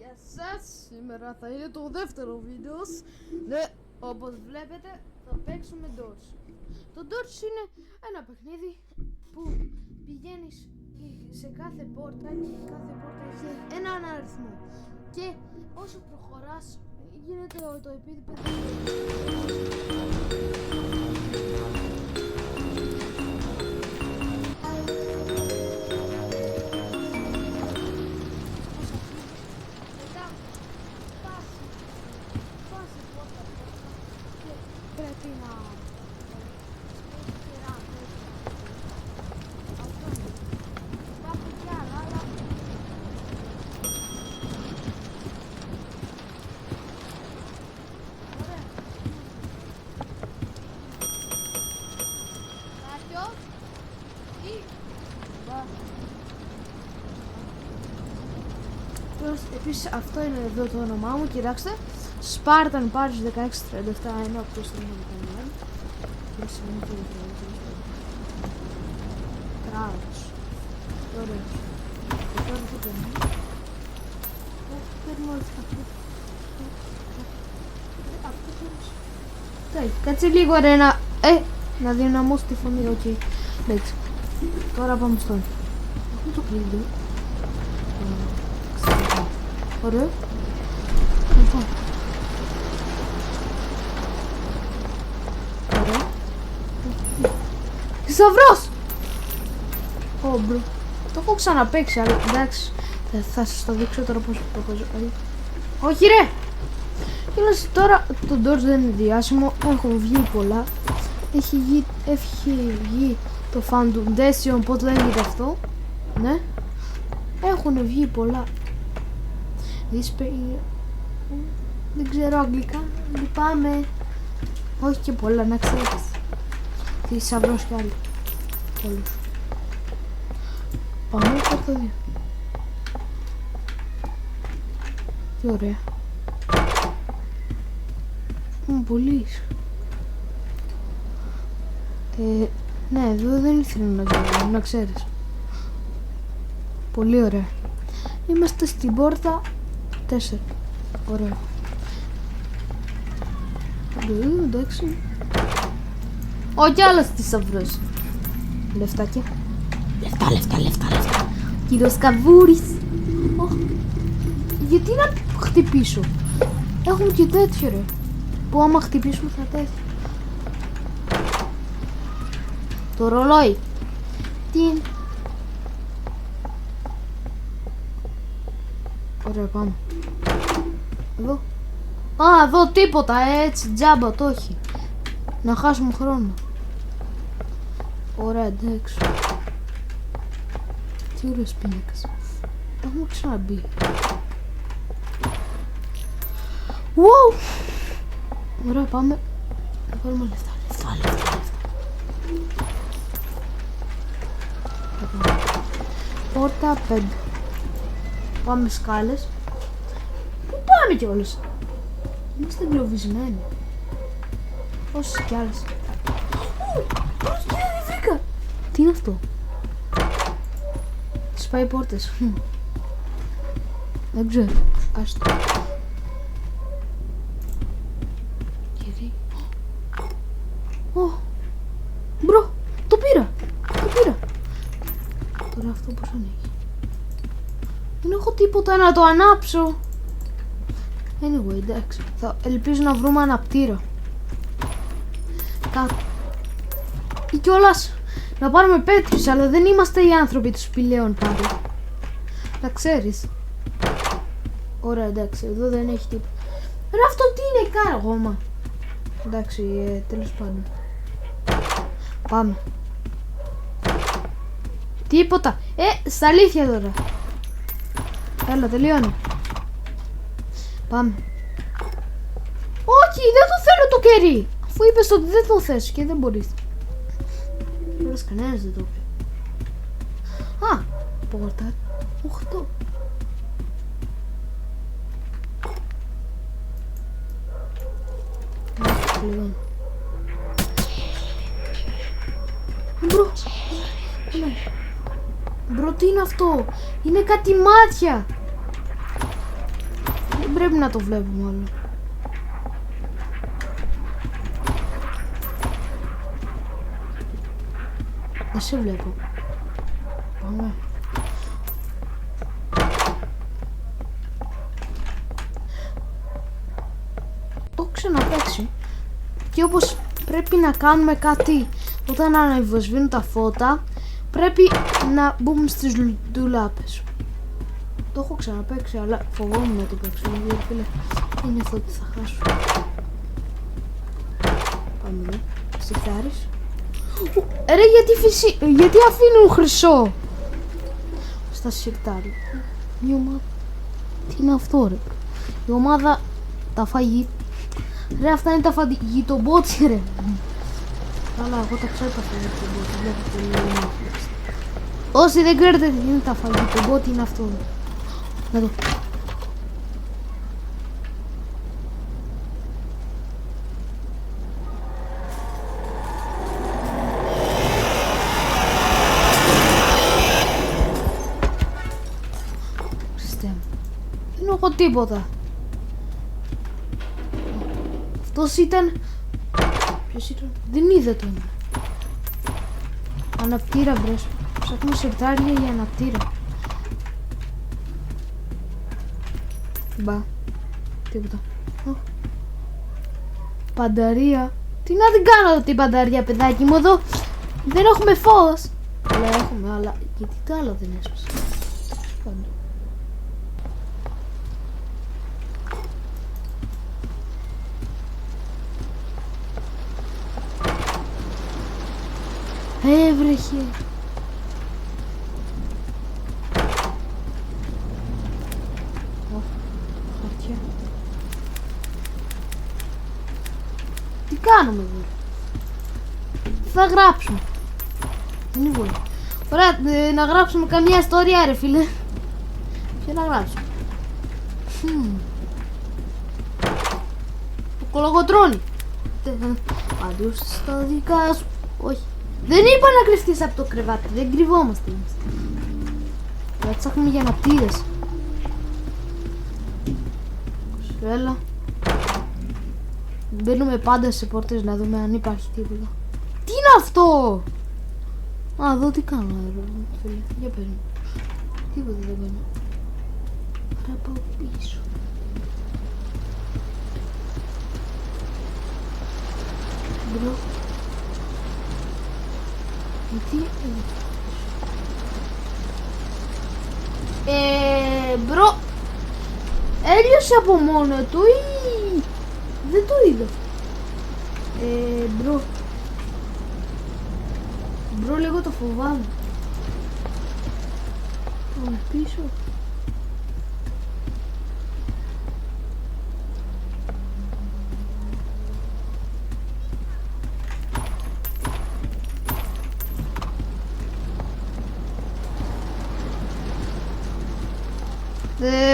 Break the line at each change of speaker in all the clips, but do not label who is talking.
Γεια σας, σήμερα θα είναι το δεύτερο βίντεο. Ναι, όπως βλέπετε θα παίξουμε Dodge. Το Dodge είναι ένα παιχνίδι που πηγαίνεις σε κάθε πόρτα και κάθε πόρτα έχει έναν αριθμό. Και όσο προχωράς γίνεται το επίπεδο. Πρέπει να υπάρχουν κι άλλα, αλλά ωραία. Κάποιος ή επίσης αυτό είναι εδώ το όνομά μου, κοιτάξτε. Spartan Paris 1637 είναι από το στριμμένο του κανάλι. Και σημαίνει το Κράτος. Ωραίο. Και τώρα τι παίρνω. Παίρνω όλες αυτές. Αυτό παίρνω. Κάτσε λίγο ρε να δυναμώσω τη φωνή. Οκ. Εντάξει. Τώρα πάμε στον. Έχουμε το κλειδί. Ωραίο. Λοιπόν. Θησαυρός! Μπρο. Το έχω ξαναπαίξει, αλλά εντάξει. Θα σας το δείξω τώρα πώς το παίζω. Όχι ρε! Τώρα το Dodge δεν είναι διάσημο. Έχουν βγει πολλά. Έχει βγει το Foundation, πώς λέγεται αυτό. Ναι. Έχουν βγει πολλά. Δεν ξέρω αγγλικά. Λυπάμαι. Όχι και πολλά, να ξέρεις. Θησαυρός κι άλλοι. Όλους. Πάμε στο 2. Τι ωραία. Πολύς. Ναι, εδώ δεν ήθελα να ξέρεις. Πολύ ωραία. Είμαστε στην πόρτα 4. Ωραία. Εντάξει. Όχι άλλος θησαυρός. Λεφτάκια. Λεφτά. Κύριος Καβούρης. Γιατί να χτυπήσω. Έχουμε και τέτοιο ρε. Που άμα χτυπήσουμε θα τέτοιο. Το ρολόι. Τι. Ωραία, πάμε. Εδώ. Εδώ τίποτα, έτσι τζάμπα το έχει. Να χάσουμε χρόνο. Ωραία, εντάξει. Τι ωραίος πίνακας. Έχουμε ξαναμπεί. Wow! Ωραία, πάμε. Να πάρουμε λεφτά. Πόρτα 5. Πάμε σκάλες. Πού πάμε κιόλας. Είμαστε εγκλωβισμένοι. Όσες κι άλλες. Βρήκα. Τι είναι αυτό. Σπάει πόρτες. Δεν ξέρω. Άστο. Γιατί. Μπρο. Το πήρα. Τώρα αυτό πώς ανοίγει. Δεν έχω τίποτα να το ανάψω. Anyway, εντάξει. Ελπίζω να βρούμε αναπτήρα. Ή κιόλας να πάρουμε πέτρες, αλλά δεν είμαστε οι άνθρωποι του σπηλαίων πάλι. Να ξέρεις. Ωραία, εντάξει, εδώ δεν έχει τίποτα. Ρε αυτό τι είναι, κάργωμα. Εντάξει, τέλος πάντων. Πάμε. Τίποτα. Στα αλήθεια τώρα. Έλα, τελειώνει. Πάμε. Όχι, δεν το θέλω το κερί. Αφού είπες ότι δεν το θες και δεν μπορείς. Όλος κανένας δεν το είπε. Πόρτα 8. Μπρο. Μπρο, τι είναι αυτό. Είναι κάτι μάτια. πρέπει να το βλέπουμε όλο. Δεν σε βλέπω. Πάμε. Το έχω ξαναπαίξει. Και όπως πρέπει να κάνουμε κάτι όταν ανεβοσβήνουν τα φώτα, πρέπει να μπούμε στις ντουλάπες. Το έχω ξαναπαίξει, αλλά φοβόμουν να το παίξω. Γιατί φίλε, είναι αυτό ότι θα χάσω. Πάμε, ναι. Στιχτάρεις. Ρε, γιατί αφήνουν χρυσό στα σιρτάρι. Η ομάδα. Τι είναι αυτό, ρε? Η ομάδα τα φαγή. Ρε, αυτά είναι τα φαγητομπότσι, ρε. Αλλά εγώ τα ξέρω τα φαγητομπότσι. Βλέπω πολύ. Όσοι δεν ξέρετε τι είναι τα φαγητομπότσι, είναι αυτό. Να το. Δεν έχω τίποτα. Αυτός ήταν. Ποιος ήταν? Δεν είδε τον. Αναπτήρα, μπρος. Ψάχνω σερτάρια για αναπτήρα. Μπα. Τίποτα. Πανταρία. Τι να την κάνω την πανταρία, παιδάκι μου, εδώ. Δεν έχουμε φως. Αλλά έχουμε, αλλά γιατί το άλλο δεν έσπασε. Έβρεχε. Χαρτιά. Τι κάνουμε εδώ? Θα γράψουμε. Δεν είναι πολύ. Ωραία, να γράψουμε καμία ιστορία, ρε φίλε. Και να γράψουμε. Το κολογοτρώνει. Αντίος στα δικά σου. Όχι. Δεν είπα να κρυφτείς από το κρεβάτι. Δεν κρυβόμαστε εμείς. Θα ψάχνουμε για αναπτήρες. Έλα. Μπαίνουμε πάντα σε πόρτες να δούμε αν υπάρχει τίποτα. Τι είναι αυτό? Α, εδώ τι κάνω, φίλε. Για παίρνω. Τίποτα δεν κάνω. Θα πάω πίσω. Μπρο. Γιατί μπρο. Έλειωσε από μόνο του ή δεν το είδα? Μπρο. Μπρο, λίγο το φοβάμαι. Πάμε πίσω.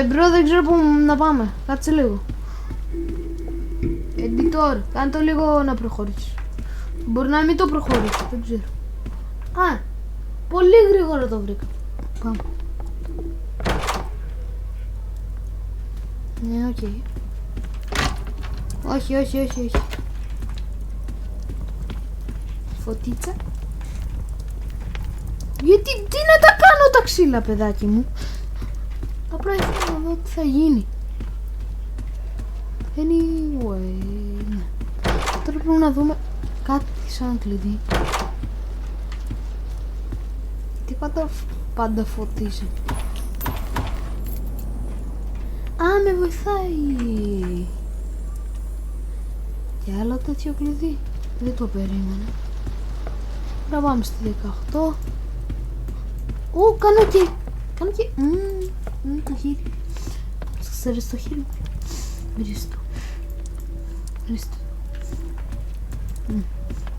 Μπρο, δεν ξέρω πού να πάμε. Κάτσε λίγο. Editor, κάνε το λίγο να προχωρήσει. Μπορεί να μην το προχωρήσει, δεν ξέρω. Α, πολύ γρήγορα το βρήκα. Πάμε. Ναι, οκ. Όχι, όχι, όχι, όχι. Φωτίτσα. Γιατί, τι να τα κάνω τα ξύλα, παιδάκι μου. Απλά ήθελα να δω τι θα γίνει. Anyway, ναι. Τώρα πρέπει να δούμε κάτι σαν κλειδί. Τι πάντα φωτίζει. Α, με βοηθάει. Και άλλο τέτοιο κλειδί. Δεν το περίμενα. Τώρα πάμε στη 18. Ω, κάνω και το χέρι. Ξέρεις το χέρι. Μυρίστο. Μυρίστο.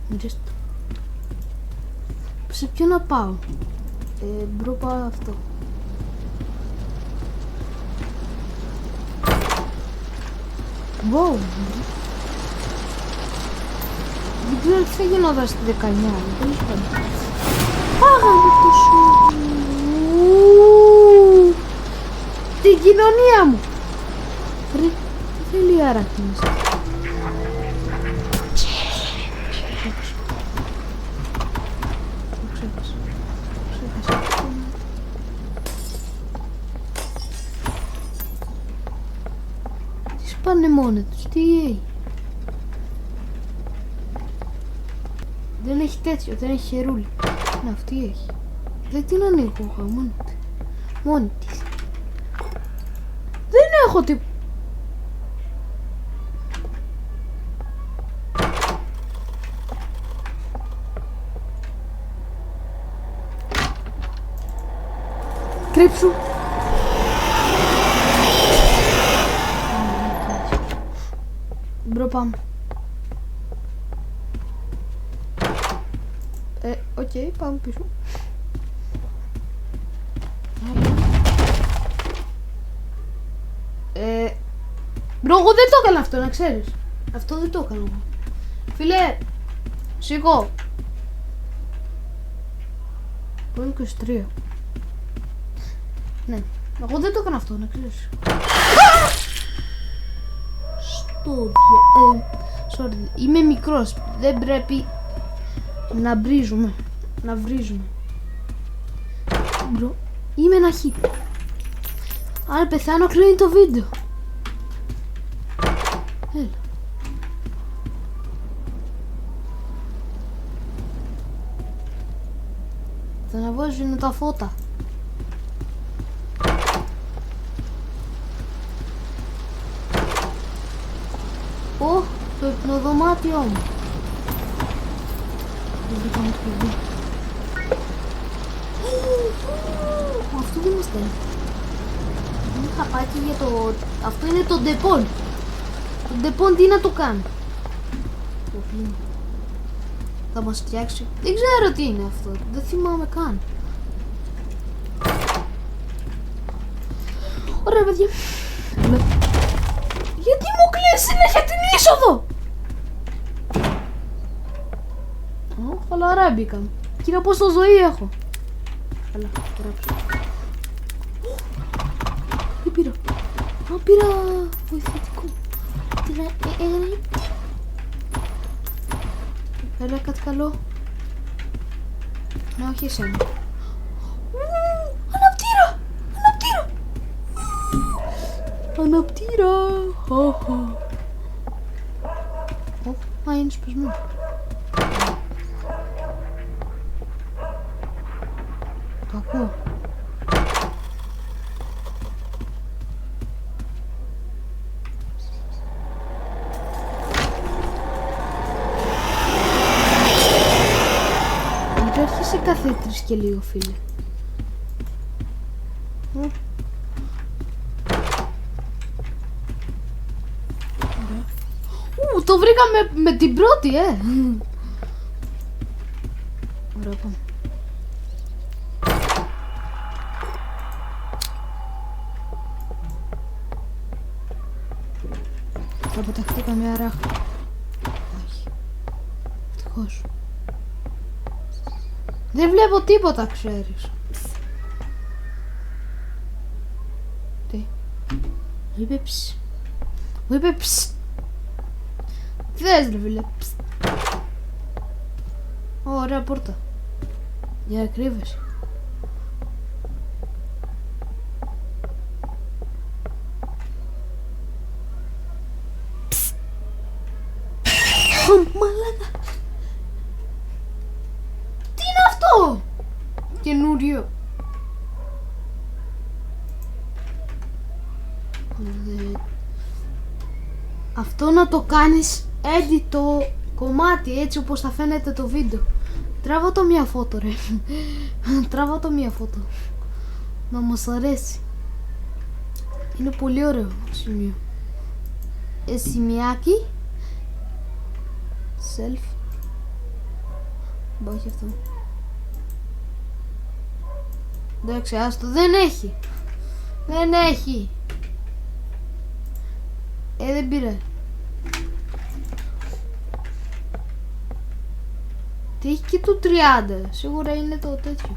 Μυρίστο. Σε ποιο να πάω? Μπρο, πάω αυτό. Wow. Δεν ξέρω τι θα γινόταν στη 19. Τέλος πάντων. Πάγαμε το σου. Την κοινωνία μου. Ρε, τι θέλει άρακτη μέσα. Τι σπάνε μόνοι τους, τι. Δεν έχει τέτοιο, δεν έχει χερούλι. Να, αυτή έχει. Δεν την ανοίγω εγώ, μόνη της. Δεν έχω τίποτα. Κρύψου. Μπρο, πάμε. Οκ, πάμε πίσω. Μπρο, εγώ δεν το έκανα αυτό, να ξέρεις. Αυτό δεν το έκανα εγώ. Φίλε, σήκω. Πού 23. Ναι, εγώ δεν το έκανα αυτό, να ξέρεις. Στο sorry, είμαι μικρός, δεν πρέπει να βρίζουμε. Μπρο, είμαι ένα χι. Αν πεθάνω κλείνει το βίντεο. Έλα. Θα αναβάζουν τα φώτα. Το υπνοδωμάτιό μου. Δεν βρήκαμε το παιδί. Αυτό δεν είμαστε. Δεν είχα πάει και για το... Αυτό είναι το ντεπών. Το ντεπών τι να το κάνει. Θα μας φτιάξει. Δεν ξέρω τι είναι αυτό. Δεν θυμάμαι καν. Ωραία παιδιά. Γιατί μου κλείνει συνέχεια την είσοδο. Χαλαρά μπήκαμε. Κοίτα πόσο ζωή έχω. Καλά, γράψω. Τι πήρα. Πήρα βοηθητικό. Έλα κάτι καλό. Να, όχι εσένα. Αναπτήρα. Α, είναι σπασμένο. Το ακούω. Άρχισε κάθε 3 και λίγο, φίλε. Το βρήκαμε με την πρώτη, Ωραία, πάμε. Θα αποταχθεί καμιά ράχνη. Όχι. Ευτυχώς. Δεν βλέπω τίποτα, ξέρεις. Τι. Μου είπε ψ. Τι θες ρε φίλε. Ωραία πόρτα. Για να κρύβεσαι. Μαλάκα. Τι είναι αυτό. Καινούριο. Αυτό να το κάνεις edit το κομμάτι έτσι όπως θα φαίνεται το βίντεο. Τράβα το μία φώτο ρε. Τράβα το μία φώτο. Να μας αρέσει. Είναι πολύ ωραίο σημείο. Σημειάκι. Self. Μπα, όχι αυτό. Εντάξει, άστο. Δεν έχει. Δεν έχει. Δεν πήρε. Τι έχει και το 30. Σίγουρα είναι το τέτοιο.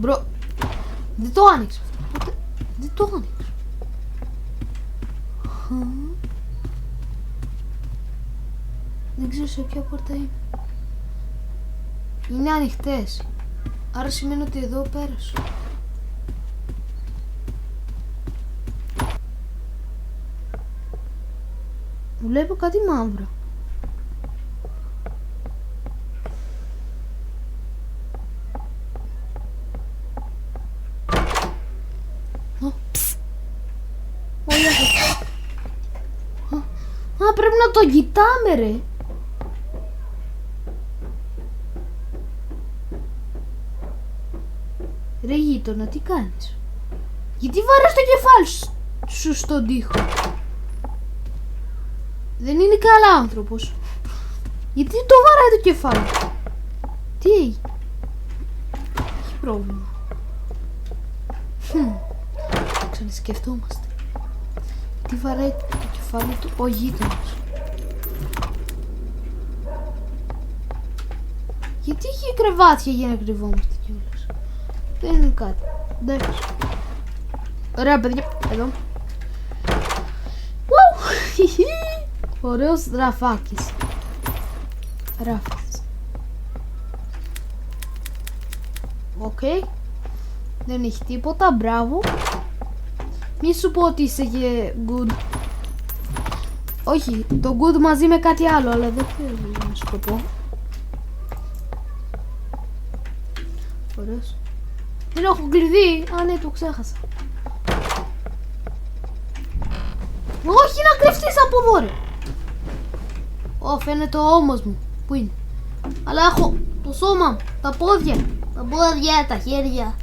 Μπρο. Δεν το άνοιξε αυτό. Δεν το άνοιξε. Δεν ξέρω σε ποια πόρτα είναι. Είναι ανοιχτές. Άρα σημαίνει ότι εδώ πέρασε. Βλέπω κάτι μαύρο. Όχι αυτό. Α, πρέπει να το κοιτάμε ρε. Ρε γείτονα, τι κάνεις? Γιατί βάρες το κεφάλι σου στον τοίχο? Δεν είναι καλά άνθρωπος. Γιατί το βάράει το κεφάλι? Τι έγινε? Έχει πρόβλημα. Ξανασκεφτόμαστε. Τι βαράει το κεφάλι του ο γείτονας? Γιατί έχει κρεβάτια για να κρυβόμαστε κιόλας? Δεν είναι κάτι. Εντάξει. Ωραία παιδιά, εδώ. Ωραίος ραφάκης. Ράφας. Οκ. Δεν έχει τίποτα, μπράβο. Μη σου πω ότι είσαι και good. Όχι, το good μαζί με κάτι άλλο, αλλά δεν θέλω να σου το πω. Ωραίος. Δεν έχω κλειδί. Α, ναι, το ξέχασα. Όχι να κρυφτείς από εδώ ρε. Ω, φαίνεται ο ώμος μου. Πού είναι? Αλλά έχω το σώμα μου, τα πόδια. Τα πόδια, τα χέρια.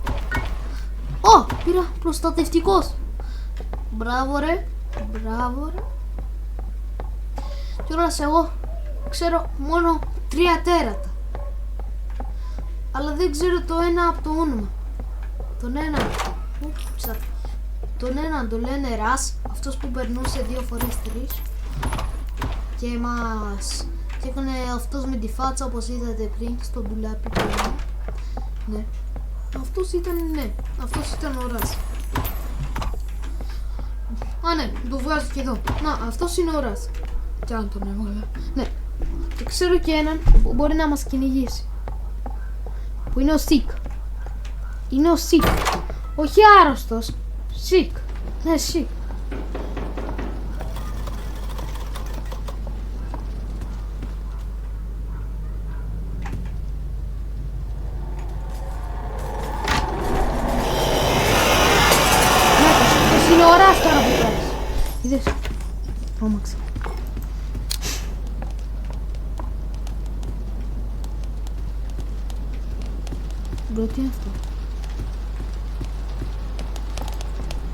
Ω, πήρα προστατευτικός. Μπράβο ρε. Μπράβο ρε. Κιόλας εγώ ξέρω μόνο 3 τέρατα. Αλλά δεν ξέρω το ένα από το όνομα. Τον ένα. Τον έναν το λένε Ρας, αυτός που περνούσε 2 φορές 3. Και μας... Και έκανε αυτός με τη φάτσα όπως είδατε πριν στο ντουλάπι του. Ναι. Αυτός ήταν, ναι. Αυτός ήταν ο Ρας. Α, ναι. Το βγάζω και εδώ. Να, αυτός είναι ο Ρας. Κι αν τον έβγαλα. Ναι. Και ξέρω και έναν που μπορεί να μας κυνηγήσει. Που είναι ο Σικ. Είναι ο Σικ. Όχι άρρωστος. Σικ. Ναι, Σικ. Είναι ο Ρας τώρα που τρέχεις. Είδες. Τρόμαξα. Μπρο, τι είναι αυτό?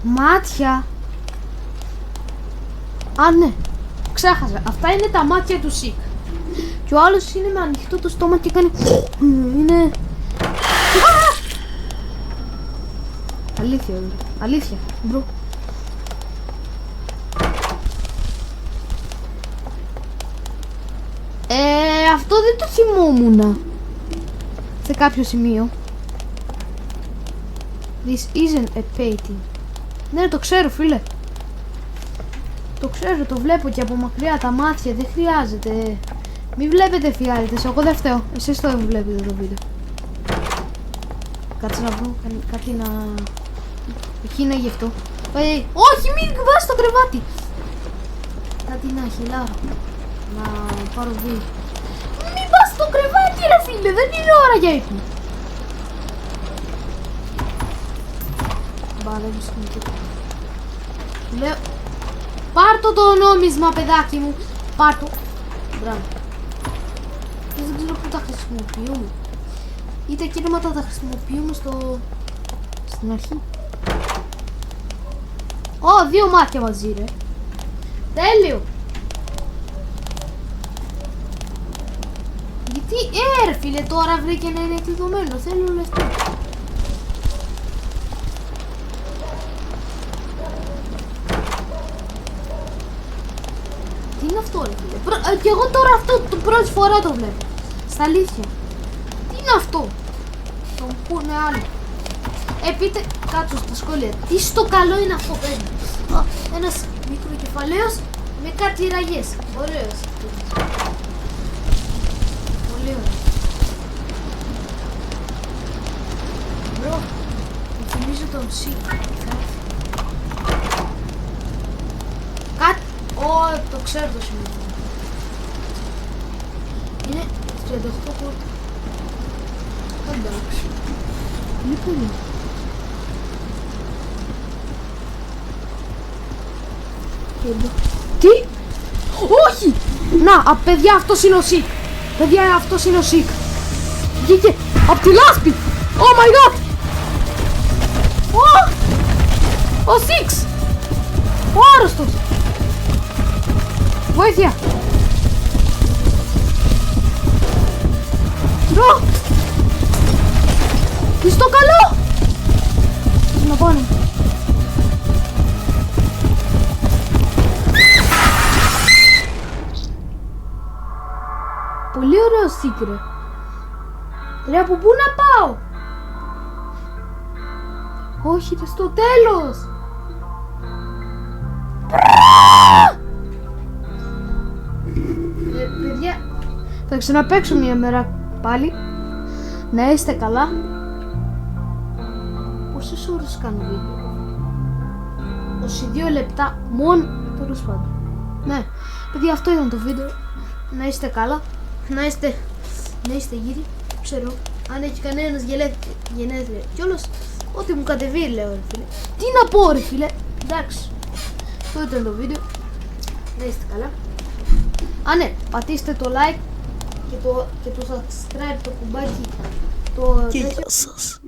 Μάτια. Α, ναι. Ξέχασα. Αυτά είναι τα μάτια του Σικ. Και ο άλλος είναι με ανοιχτό το στόμα και κάνει... Είναι... Αλήθεια, μπρο. Αλήθεια, μπρο. Αυτό δεν το θυμόμουνα. Σε κάποιο σημείο. This isn't a painting. Ναι, το ξέρω φίλε. Το ξέρω, το βλέπω και από μακριά τα μάτια, δεν χρειάζεται. Μην βλέπετε φιάλτες, εγώ δεν φταίω. Εσείς το βλέπετε το βίντεο. Κάτσε να βρω κάτι να... Εκεί είναι γι' αυτό. Όχι, μην βάζεις το κρεβάτι. Κάτι να χειλάρω. Να πάρω βίντεο. Μην βάζεις το κρεβάτι ρε φίλε, δεν είναι ώρα για ύπνο. Μπα, δεν μου σημαίνει. Λέω... Πάρ' το νόμισμα παιδάκι μου. Πάρ' το. Μπράβο. Δεν ξέρω πού τα χρησιμοποιούμε. Ή τα κίνηματα τα χρησιμοποιούμε στην αρχή. Ω, 2 μάτια μαζί ρε. Τέλειο. Γιατί ρε φίλε τώρα βρήκε να είναι κλειδωμένο. Θέλω λεφτά. Τι είναι αυτό ρε φίλε? Και εγώ τώρα αυτό το πρώτη φορά το βλέπω. Στα αλήθεια. Τι είναι αυτό? Το πούνε άλλοι. Πείτε κάτω στα σχόλια. Τι στο καλό είναι αυτό, παιδί. Ένας μικροκεφαλαίος με κάτι ραγιές. Ωραίος. Πολύ ωραίο. Μπρο, μου θυμίζει τον Σικ. Κάτι. Το ξέρω το σημείο. Είναι 38 πόρτα. Εντάξει. Είναι πολύ. Τι? Όχι! Να, παιδιά, αυτός είναι ο Σικ. Παιδιά, αυτός είναι ο Σικ. Βγήκε απ' τη λάσπη. Oh my god! Ο Σιξ! Ο άρρωστος! Βοήθεια! Μπρο! Τι στο καλό! Να πάνε. Πολύ ωραίο Σικ, ρε, από πού να πάω? Όχι, ρε, στο τέλος! Παιδιά, θα ξαναπαίξω μια μέρα πάλι. Να είστε καλά. Πόσες ώρες κάνω βίντεο? 22 λεπτά μόνο, τέλος πάντων. Ναι, παιδιά, αυτό ήταν το βίντεο. Να είστε καλά. Να είστε γύρι. Ξέρω, αν έχει κανένας γενέθλια κιόλας, ό,τι μου κατεβεί, λέω, ρε φίλε. Τι να πω, ρε φίλε. Εντάξει, αυτό ήταν το βίντεο. Να είστε καλά. Α, ναι, πατήστε το like και το subscribe, το κουμπάκι. Και γεια σας.